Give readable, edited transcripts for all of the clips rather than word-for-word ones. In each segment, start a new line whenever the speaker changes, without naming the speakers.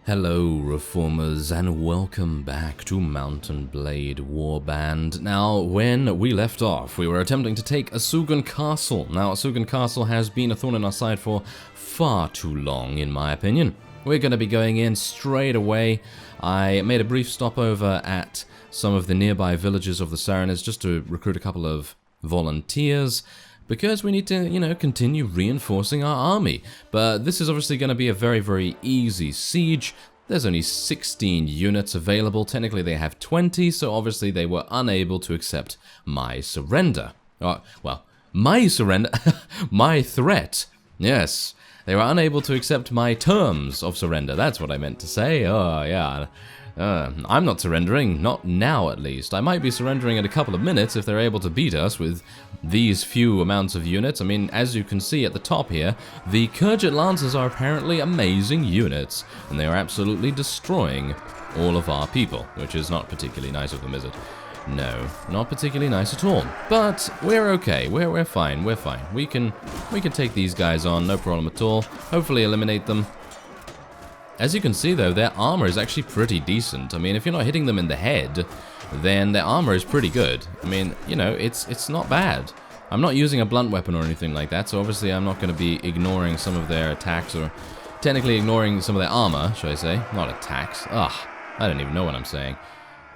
Hello Reformers and welcome back to Mountain Blade Warband. Now, when we left off, we were attempting to take Asunder Castle. Now, Asunder Castle has been a thorn in our side for far too long, in my opinion. We're going to be going in straight away. I made a brief stopover at some of the nearby villages of the Saranids just to recruit a couple of volunteers, because we need to, continue reinforcing our army. But this is obviously going to be a very, very easy siege. There's only 16 units available. Technically, they have 20, so obviously they were unable to accept my surrender. Well, my surrender? My threat. Yes, they were unable to accept my terms of surrender. That's what I meant to say. Oh, yeah. I'm not surrendering, not now at least. I might be surrendering in a couple of minutes if they're able to beat us with these few amounts of units. I mean, as you can see at the top here, the Khergit Lancers are apparently amazing units, and they are absolutely destroying all of our people, which is not particularly nice of them, is it? No, not particularly nice at all. But we're okay. We're fine. We're fine. We can take these guys on, no problem at all. Hopefully eliminate them. As you can see, though, their armor is actually pretty decent. I mean, if you're not hitting them in the head, then their armor is pretty good. I mean, it's not bad. I'm not using a blunt weapon or anything like that, so obviously I'm not going to be ignoring some of their attacks, or technically ignoring some of their armor, should I say. Not attacks. Ugh, I don't even know what I'm saying.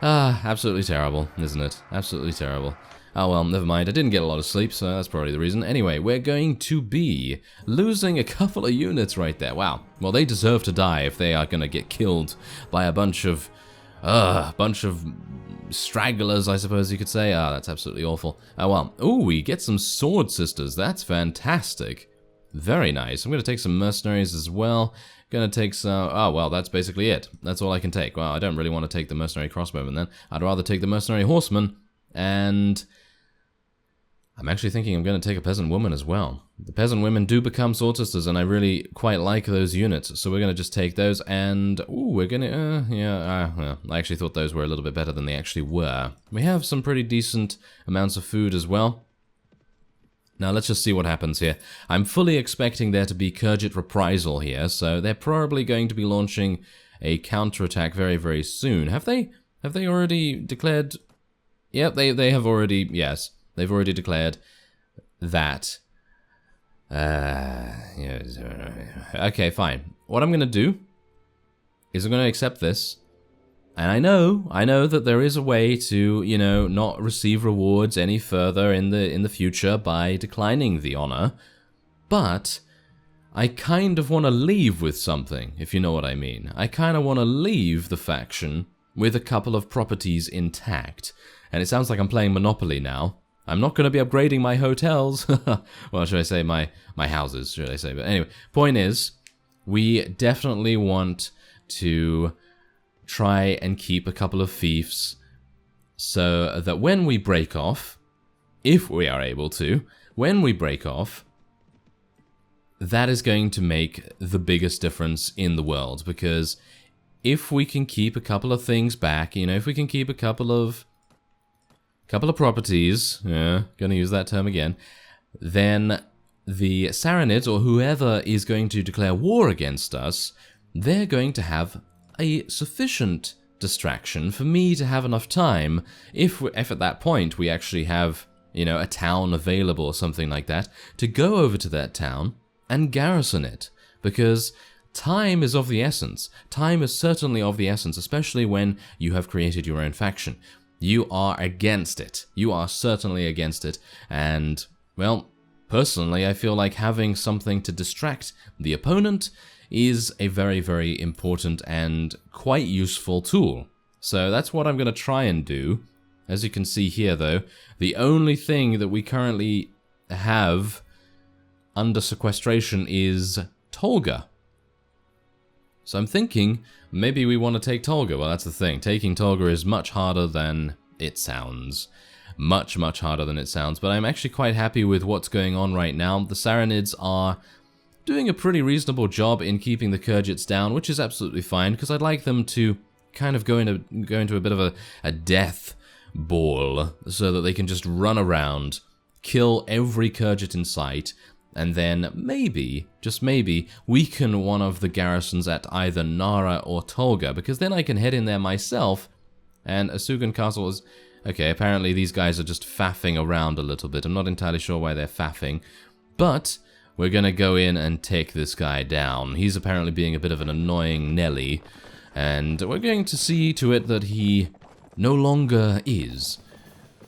Absolutely terrible, isn't it? Absolutely terrible. Oh well, never mind. I didn't get a lot of sleep, so that's probably the reason. Anyway, we're going to be losing a couple of units right there. Wow. Well, they deserve to die if they are going to get killed by a bunch of stragglers, I suppose you could say. That's absolutely awful. Oh well. Ooh, we get some sword sisters. That's fantastic. Very nice. I'm going to take some mercenaries as well. Going to take some... Oh, well, that's basically it. That's all I can take. Well, I don't really want to take the mercenary crossbowmen then. I'd rather take the mercenary horsemen. And I'm actually thinking I'm going to take a peasant woman as well. The peasant women do become sword sisters, and I really quite like those units. So we're going to just take those, and... Ooh, we're going to... well, I actually thought those were a little bit better than they actually were. We have some pretty decent amounts of food as well. Now, let's just see what happens here. I'm fully expecting there to be Khergit reprisal here, so they're probably going to be launching a counterattack very, very soon. Have they already declared... Yep, they have already... Yes, they've already declared that... Okay, fine. What I'm going to do is I'm going to accept this. And I know that there is a way to, not receive rewards any further in the future by declining the honor. But I kind of want to leave with something, if you know what I mean. I kind of want to leave the faction with a couple of properties intact. And it sounds like I'm playing Monopoly now. I'm not going to be upgrading my hotels. Well, should I say my houses, should I say. But anyway, point is, we definitely want to try and keep a couple of fiefs so that when we break off, if we are able to, when we break off, that is going to make the biggest difference in the world. Because if we can keep a couple of things back, if we can keep a couple of properties, gonna use that term again, then the Saranids, or whoever is going to declare war against us, they're going to have a sufficient distraction for me to have enough time, if at that point we actually have, a town available or something like that, to go over to that town and garrison it. Because time is of the essence. Time is certainly of the essence, especially when you have created your own faction. You are against it. You are certainly against it. And, well, personally, I feel like having something to distract the opponent is a very, very important and quite useful tool. So that's what I'm going to try and do. As you can see here, though, the only thing that we currently have under sequestration is Tolga. So I'm thinking maybe we want to take Tolga. Well, that's the thing. Taking Tolga is much harder than it sounds. Much, much harder than it sounds. But I'm actually quite happy with what's going on right now. The Saranids are doing a pretty reasonable job in keeping the Khergits down, which is absolutely fine, because I'd like them to kind of go into a bit of a death ball, so that they can just run around, kill every Khergit in sight, And then maybe, just maybe, weaken one of the garrisons at either Nara or Tolga, because then I can head in there myself, and Asugun Castle is... Okay, apparently these guys are just faffing around a little bit. I'm not entirely sure why they're faffing, but we're gonna go in and take this guy down. He's apparently being a bit of an annoying Nelly, and we're going to see to it that he no longer is.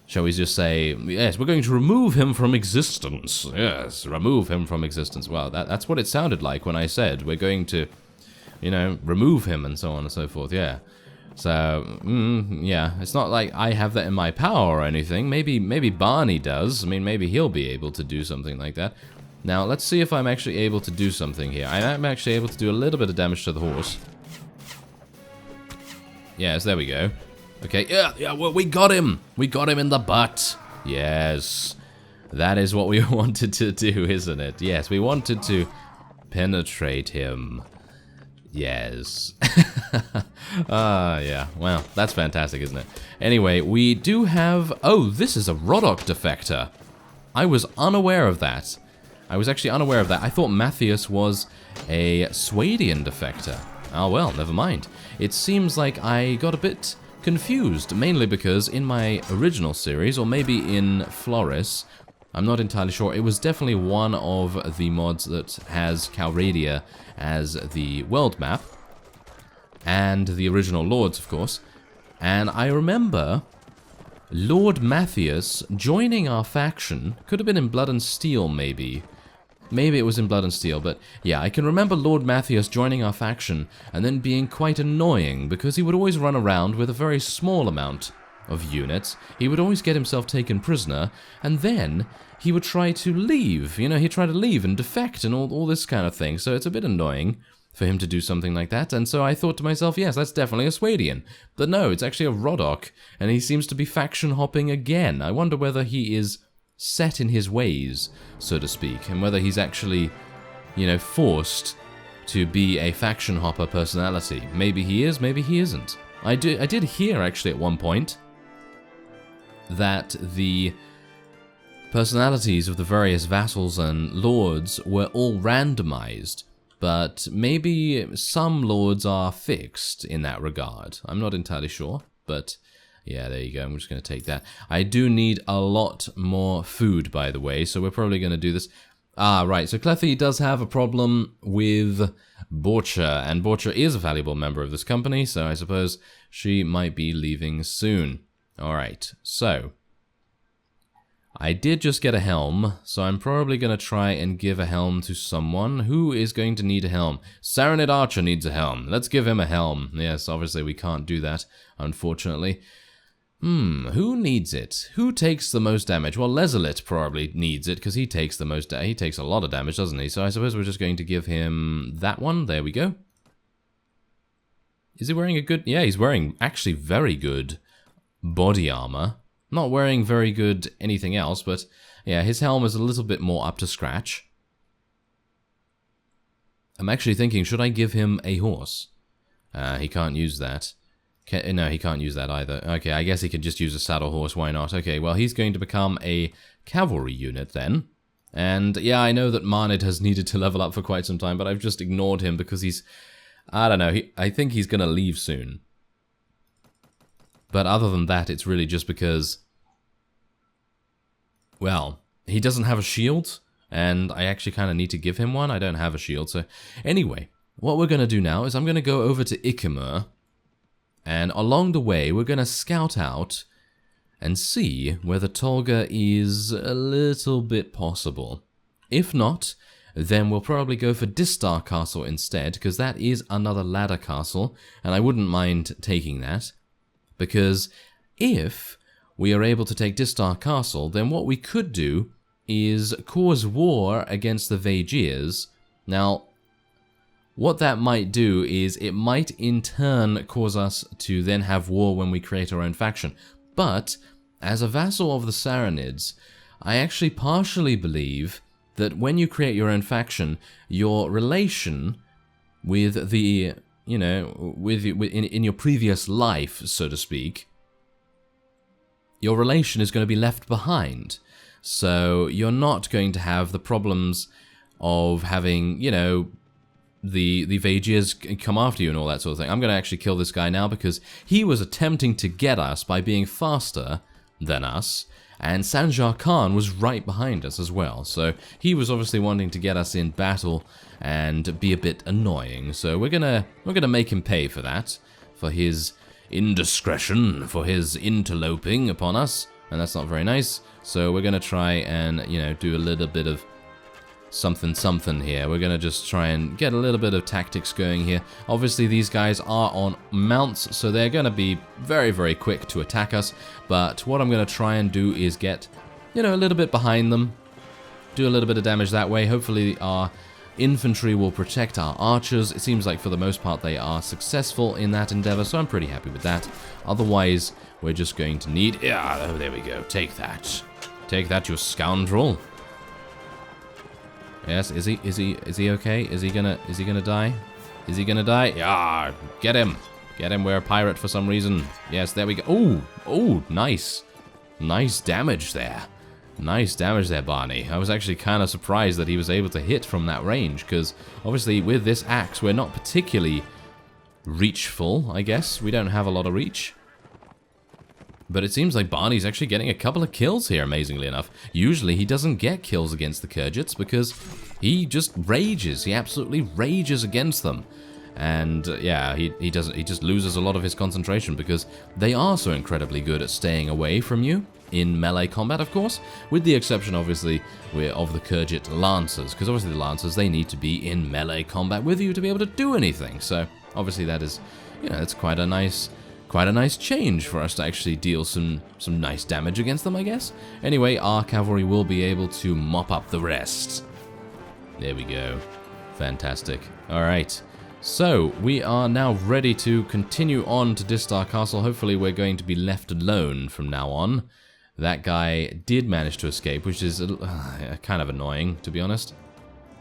Shall we just say, yes, we're going to remove him from existence. Yes, remove him from existence. Well, that's what it sounded like when I said we're going to, you know, remove him and so on and so forth, yeah. So, yeah, it's not like I have that in my power or anything. Maybe Barney does. I mean, maybe he'll be able to do something like that. Now, let's see if I'm actually able to do something here. I am actually able to do a little bit of damage to the horse. Yes, there we go. Okay, yeah, well, we got him! We got him in the butt! Yes. That is what we wanted to do, isn't it? Yes, we wanted to penetrate him. Yes. Yeah, well, that's fantastic, isn't it? Anyway, we do have... Oh, this is a Rodok defector. I was unaware of that. I was actually unaware of that. I thought Matthias was a Swadian defector. Oh, well, never mind. It seems like I got a bit confused, mainly because in my original series, or maybe in Floris, I'm not entirely sure, it was definitely one of the mods that has Calradia as the world map, and the original Lords, of course, and I remember Lord Matthias joining our faction. Could have been in Blood and Steel, maybe. Maybe it was in Blood and Steel, but yeah, I can remember Lord Matthias joining our faction and then being quite annoying because he would always run around with a very small amount of units. He would always get himself taken prisoner, and then he would try to leave. You know, he'd try to leave and defect and all this kind of thing, so it's a bit annoying for him to do something like that, and so I thought to myself, yes, that's definitely a Swadian. But no, it's actually a Rodok, and he seems to be faction hopping again. I wonder whether he is set in his ways, so to speak, and whether he's actually, you know, forced to be a faction hopper personality. Maybe he is, maybe he isn't. I did hear, actually, at one point, that the personalities of the various vassals and lords were all randomized, but maybe some lords are fixed in that regard. I'm not entirely sure, but yeah, there you go. I'm just going to take that. I do need a lot more food, by the way, so we're probably going to do this. Ah, right, so Clethy does have a problem with Borcha, and Borcha is a valuable member of this company, so I suppose she might be leaving soon. Alright, so I did just get a helm, so I'm probably going to try and give a helm to someone. Who is going to need a helm? Saranid Archer needs a helm. Let's give him a helm. Yes, obviously we can't do that, unfortunately. Who needs it? Who takes the most damage? Well, Lezelit probably needs it, because he takes the most he takes a lot of damage, doesn't he? So I suppose we're just going to give him that one. There we go. Is he wearing a good... Yeah, he's wearing actually very good body armor. Not wearing very good anything else, but yeah, his helm is a little bit more up to scratch. I'm actually thinking, should I give him a horse? He can't use that. No, he can't use that either. Okay, I guess he could just use a saddle horse, why not? Okay, well, he's going to become a cavalry unit then. And yeah, I know that Marnid has needed to level up for quite some time, but I've just ignored him because he's... I don't know, I think he's going to leave soon. But other than that, it's really just because... Well, he doesn't have a shield, and I actually kind of need to give him one. I don't have a shield, so... Anyway, what we're going to do now is I'm going to go over to Ikemur, and along the way, we're going to scout out and see whether Tolga is a little bit possible. If not, then we'll probably go for Distar Castle instead, because that is another ladder castle, and I wouldn't mind taking that. Because if we are able to take Distar Castle, then what we could do is cause war against the Vaegirs. Now, what that might do is it might in turn cause us to then have war when we create our own faction. But, as a vassal of the Saranids, I actually partially believe that when you create your own faction, your relation with the, you know, in your previous life, so to speak, your relation is going to be left behind. So you're not going to have the problems of having, you know, the Vaegirs come after you and all that sort of thing. I'm going to actually kill this guy now because he was attempting to get us by being faster than us, and Sanjar Khan was right behind us as well. So he was obviously wanting to get us in battle and be a bit annoying. So we're gonna make him pay for that, for his indiscretion, for his interloping upon us, and that's not very nice. So we're gonna try and, you know, do a little bit of something here. We're gonna just try and get a little bit of tactics going here. Obviously these guys are on mounts, so they're gonna be very, very quick to attack us, but what I'm gonna try and do is get, you know, a little bit behind them, do a little bit of damage that way. Hopefully our infantry will protect our archers. It seems like for the most part they are successful in that endeavor, so I'm pretty happy with that. Otherwise we're just going to need, yeah, oh, there we go, take that, you scoundrel. Yes, is he okay? Is he gonna die? Is he gonna die? Yeah, get him. Get him, we're a pirate for some reason. Yes, there we go. Oh, nice. Nice damage there. Nice damage there, Barney. I was actually kind of surprised that he was able to hit from that range, because obviously with this axe, we're not particularly reachful, I guess. We don't have a lot of reach. But it seems like Barney's actually getting a couple of kills here, amazingly enough. Usually he doesn't get kills against the Khergits because he just rages. He absolutely rages against them. And yeah, he just loses a lot of his concentration because they are so incredibly good at staying away from you in melee combat, of course, with the exception, obviously, of the Khergit Lancers, because obviously the Lancers, they need to be in melee combat with you to be able to do anything. So obviously that is, you know, it's quite a nice change for us to actually deal some nice damage against them, I guess. Anyway, our cavalry will be able to mop up the rest. There we go. Fantastic. Alright. So, we are now ready to continue on to Distar Castle. Hopefully we're going to be left alone from now on. That guy did manage to escape, which is kind of annoying, to be honest.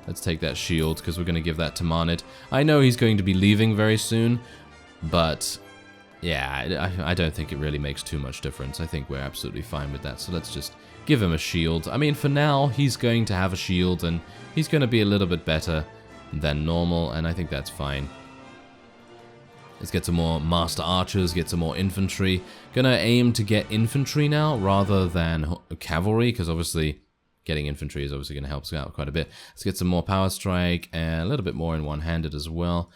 Let's take that shield, because we're going to give that to Marnid. I know he's going to be leaving very soon, but yeah, I don't think it really makes too much difference. I think we're absolutely fine with that, so let's just give him a shield. I mean, for now, he's going to have a shield, and he's going to be a little bit better than normal, and I think that's fine. Let's get some more master archers, get some more infantry. Gonna aim to get infantry now, rather than cavalry, because obviously getting infantry is obviously going to help us out quite a bit. Let's get some more power strike, and a little bit more in one-handed as well.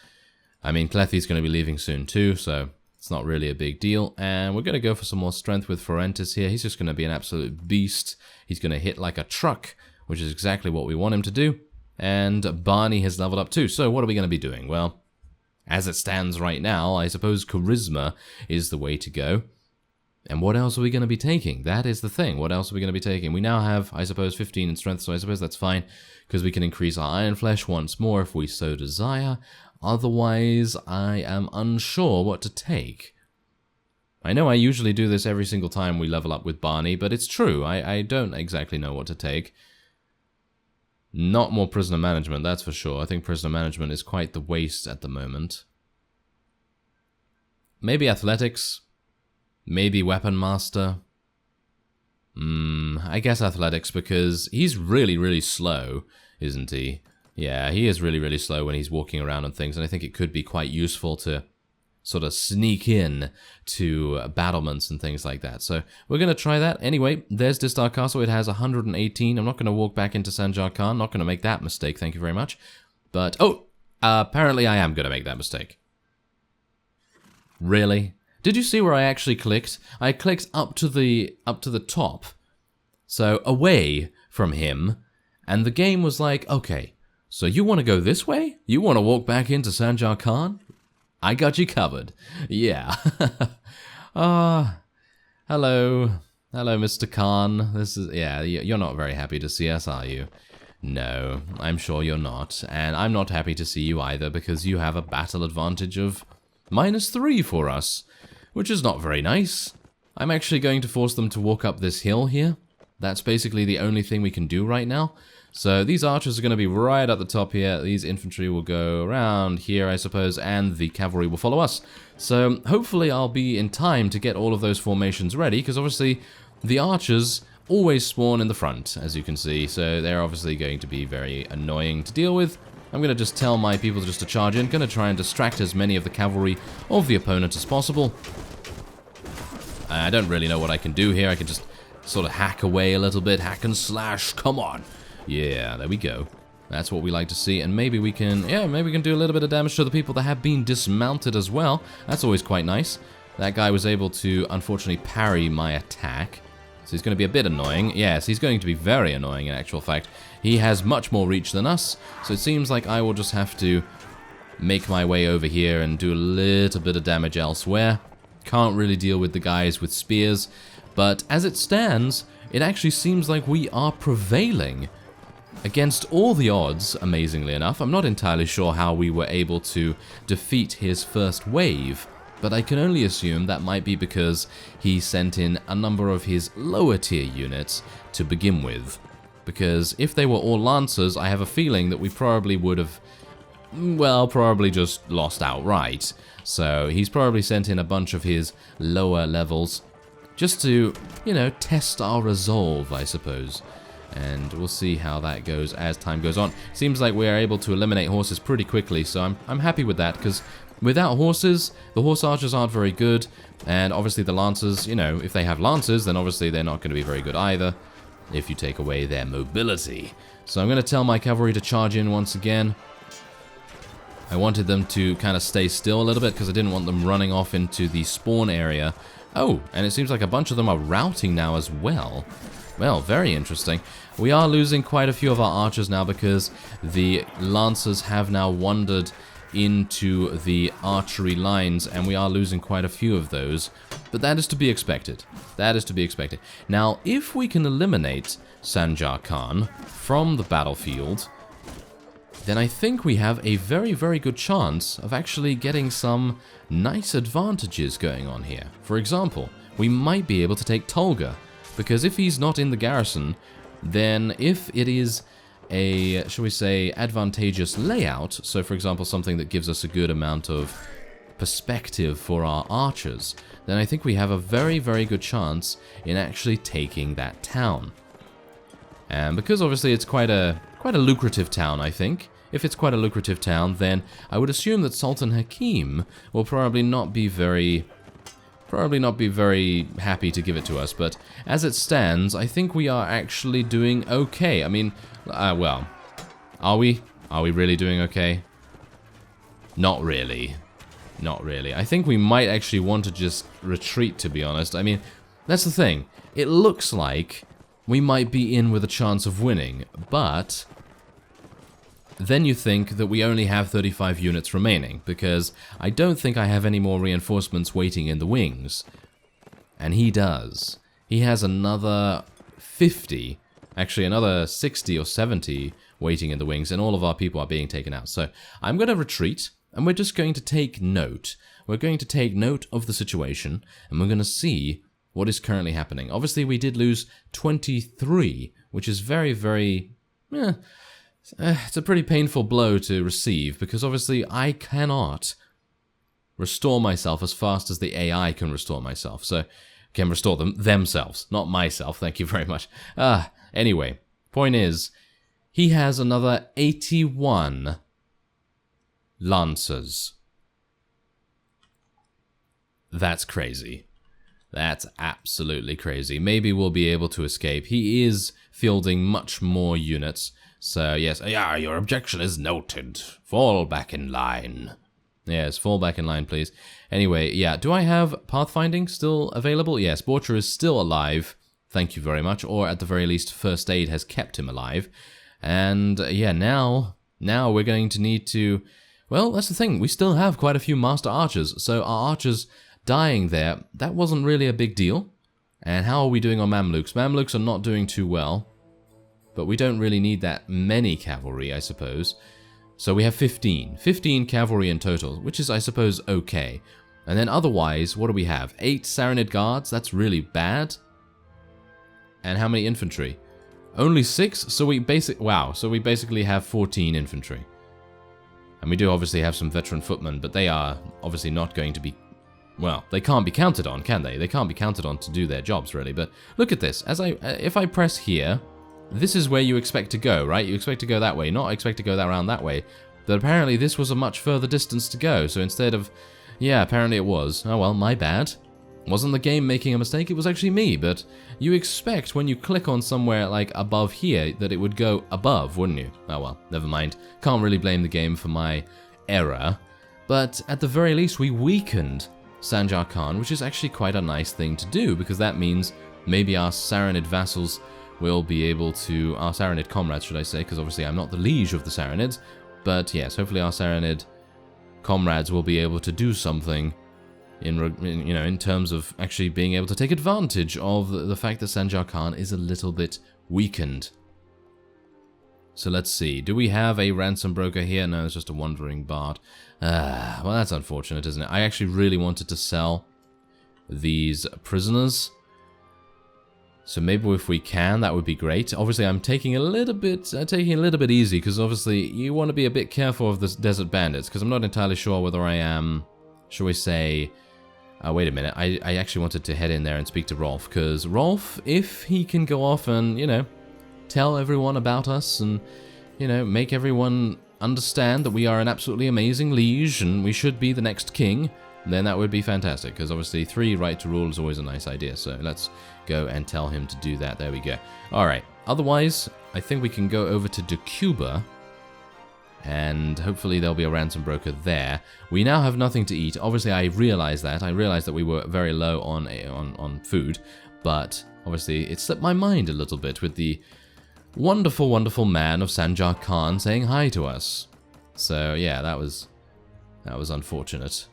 I mean, Clethy's going to be leaving soon too, so it's not really a big deal. And we're going to go for some more strength with Forentis here. He's just going to be an absolute beast. He's going to hit like a truck, which is exactly what we want him to do. And Barney has leveled up too. So what are we going to be doing? Well, as it stands right now, I suppose Charisma is the way to go. And what else are we going to be taking? That is the thing. What else are we going to be taking? We now have, I suppose, 15 in strength, so I suppose that's fine, because we can increase our Iron Flesh once more if we so desire. Otherwise, I am unsure what to take. I know I usually do this every single time we level up with Barney, but it's true. I don't exactly know what to take. Not more prisoner management, that's for sure. I think prisoner management is quite the waste at the moment. Maybe athletics. Maybe weapon master. I guess athletics, because he's really, really slow, isn't he? Yeah, he is really, really slow when he's walking around and things, and I think it could be quite useful to sort of sneak in to battlements and things like that. So we're going to try that. Anyway, there's Distar Castle. It has 118. I'm not going to walk back into Sanjar Khan. Not going to make that mistake, thank you very much. But, apparently I am going to make that mistake. Really? Did you see where I actually clicked? I clicked up to the top, so away from him, and the game was like, okay, so you want to go this way? You want to walk back into Sanjar Khan? I got you covered. Yeah. Hello. Hello, Mr. Khan. This is, yeah, you're not very happy to see us, are you? No, I'm sure you're not. And I'm not happy to see you either, because you have a battle advantage of -3 for us, which is not very nice. I'm actually going to force them to walk up this hill here. That's basically the only thing we can do right now. So these archers are going to be right at the top here. These infantry will go around here, I suppose, and the cavalry will follow us. So hopefully I'll be in time to get all of those formations ready, because obviously the archers always spawn in the front, as you can see, so they're obviously going to be very annoying to deal with. I'm going to just tell my people just to charge in, going to try and distract as many of the cavalry of the opponent as possible. I don't really know what I can do here. I can just sort of hack away a little bit, hack and slash, come on. Yeah, there we go. That's what we like to see, and maybe we can, yeah, maybe we can do a little bit of damage to the people that have been dismounted as well. That's always quite nice. That guy was able to, unfortunately, parry my attack. So he's going to be a bit annoying. Yes, he's going to be very annoying in actual fact. He has much more reach than us, so it seems like I will just have to make my way over here and do a little bit of damage elsewhere. Can't really deal with the guys with spears, but as it stands, it actually seems like we are prevailing against all the odds, amazingly enough. I'm not entirely sure how we were able to defeat his first wave, but I can only assume that might be because he sent in a number of his lower tier units to begin with. Because if they were all lancers, I have a feeling that we probably would have, well, probably just lost outright. So he's probably sent in a bunch of his lower levels just to, you know, test our resolve, I suppose. And we'll see how that goes as time goes on. Seems like we are able to eliminate horses pretty quickly, so I'm happy with that, because without horses, the horse archers aren't very good, and obviously the lancers, you know, if they have lancers, then obviously they're not going to be very good either, if you take away their mobility. So I'm going to tell my cavalry to charge in once again. I wanted them to kind of stay still a little bit, because I didn't want them running off into the spawn area. Oh, and it seems like a bunch of them are routing now as well. Well, very interesting. We are losing quite a few of our archers now because the lancers have now wandered into the archery lines, and we are losing quite a few of those. But that is to be expected. That is to be expected. Now, if we can eliminate Sanjar Khan from the battlefield, then I think we have a very, very good chance of actually getting some nice advantages going on here. For example, we might be able to take Tolga, because if he's not in the garrison, then if it is a, shall we say, advantageous layout, so for example something that gives us a good amount of perspective for our archers, then I think we have a very, very good chance in actually taking that town. And because obviously it's quite a lucrative town, I think. If it's quite a lucrative town, then I would assume that Sultan Hakim will probably not be very happy to give it to us, but as it stands, I think we are actually doing okay. I mean, well, are we? Are we really doing okay? Not really. Not really. I think we might actually want to just retreat, to be honest. I mean, that's the thing. It looks like we might be in with a chance of winning, but then you think that we only have 35 units remaining, because I don't think I have any more reinforcements waiting in the wings. And he does. He has another 50, actually another 60 or 70 waiting in the wings, and all of our people are being taken out. So I'm going to retreat, and we're just going to take note. We're going to take note of the situation, and we're going to see what is currently happening. Obviously, we did lose 23, which is very, very... it's a pretty painful blow to receive, because obviously I cannot restore myself as fast as the AI can restore myself. So, can restore themselves, not myself, thank you very much. Anyway, point is, he has another 81 lancers. That's crazy. That's absolutely crazy. Maybe we'll be able to escape. He is fielding much more units. So, yes, yeah, your objection is noted. Fall back in line. Yes, fall back in line, please. Anyway, yeah, do I have pathfinding still available? Yes, Borcher is still alive. Thank you very much. Or at the very least, first aid has kept him alive. And, yeah, now we're going to need to... Well, that's the thing. We still have quite a few master archers. So our archers dying there, that wasn't really a big deal. And how are we doing on Mamluks? Mamluks are not doing too well. But we don't really need that many cavalry, I suppose. So we have 15. 15 cavalry in total, which is, I suppose, okay. And then otherwise, what do we have? 8 Saranid guards? That's really bad. And how many infantry? Only 6? So we basically have 14 infantry. And we do obviously have some veteran footmen, but they are obviously not going to be well, they can't be counted on, can they? They can't be counted on to do their jobs, really. But look at this. If I press here, this is where you expect to go, right? You expect to go that way, not expect to go around that way. But apparently this was a much further distance to go, so instead of... Yeah, apparently it was. Oh well, my bad. Wasn't the game making a mistake, it was actually me, but you expect when you click on somewhere like above here that it would go above, wouldn't you? Oh well, never mind. Can't really blame the game for my error. But at the very least we weakened Sanjar Khan, which is actually quite a nice thing to do, because that means maybe our Saranid vassals will be able to... Our Saranid comrades, should I say, because obviously I'm not the liege of the Saranids, but yes, hopefully our Saranid comrades will be able to do something in terms of actually being able to take advantage of the fact that Sanjar Khan is a little bit weakened. So let's see. Do we have a ransom broker here? No, it's just a wandering bard. Well, that's unfortunate, isn't it? I actually really wanted to sell these prisoners. So maybe if we can, that would be great. Obviously, I'm taking a little bit easy, because obviously you want to be a bit careful of the desert bandits, because I'm not entirely sure whether I am, shall we say... wait a minute, I actually wanted to head in there and speak to Rolf, because Rolf, if he can go off and, tell everyone about us and, make everyone understand that we are an absolutely amazing liege and we should be the next king, then that would be fantastic, because obviously 3 right to rule is always a nice idea, so let's go and tell him to do that. There we go. Alright, otherwise, I think we can go over to Decuba, and hopefully there'll be a ransom broker there. We now have nothing to eat. Obviously, I realized that we were very low on food, but obviously it slipped my mind a little bit with the wonderful, wonderful man of Sanjar Khan saying hi to us. So yeah, that was unfortunate.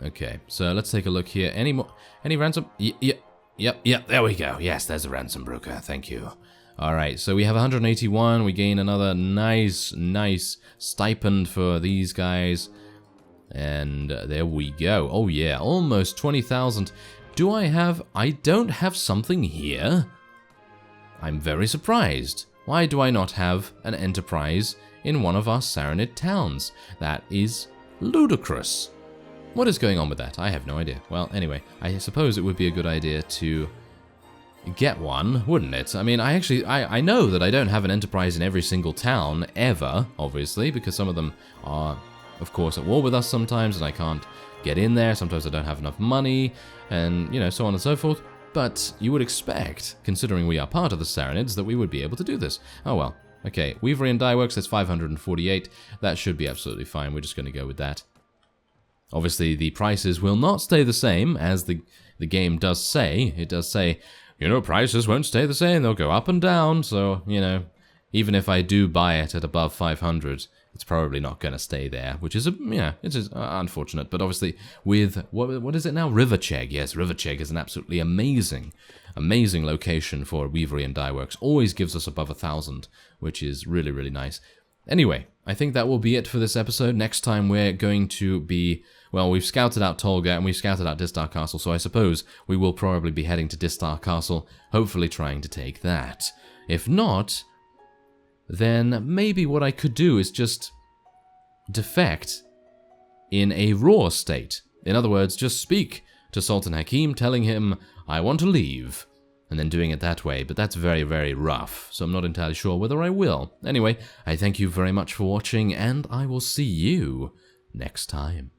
Okay, so let's take a look here. Any ransom? Yep, there we go. Yes, there's a ransom broker. Thank you. Alright, so we have 181, we gain another nice stipend for these guys, and there we go. Oh yeah, almost 20,000. I don't have something here? I'm very surprised. Why do I not have an enterprise in one of our Saranid towns? That is ludicrous. What is going on with that? I have no idea. Well, anyway, I suppose it would be a good idea to get one, wouldn't it? I mean, I know that I don't have an enterprise in every single town, ever, obviously, because some of them are, of course, at war with us sometimes, and I can't get in there. Sometimes I don't have enough money, and, so on and so forth. But you would expect, considering we are part of the Saranids, that we would be able to do this. Oh well. Okay, Weavery and Dye Works, that's 548. That should be absolutely fine. We're just going to go with that. Obviously, the prices will not stay the same, as the game does say. It does say, prices won't stay the same. They'll go up and down. So, even if I do buy it at above 500, it's probably not going to stay there, which is, it is unfortunate. But obviously, with, what is it now? Riverchegg. Yes, Riverchegg is an absolutely amazing location for Weavery and Dye Works. Always gives us above 1,000, which is really, really nice. Anyway, I think that will be it for this episode. Next time we're going to be... Well, we've scouted out Tolga and we've scouted out Distar Castle, so I suppose we will probably be heading to Distar Castle, hopefully trying to take that. If not, then maybe what I could do is just defect in a raw state. In other words, just speak to Sultan Hakim, telling him, I want to leave, and then doing it that way, but that's very, very rough, so I'm not entirely sure whether I will. Anyway, I thank you very much for watching, and I will see you next time.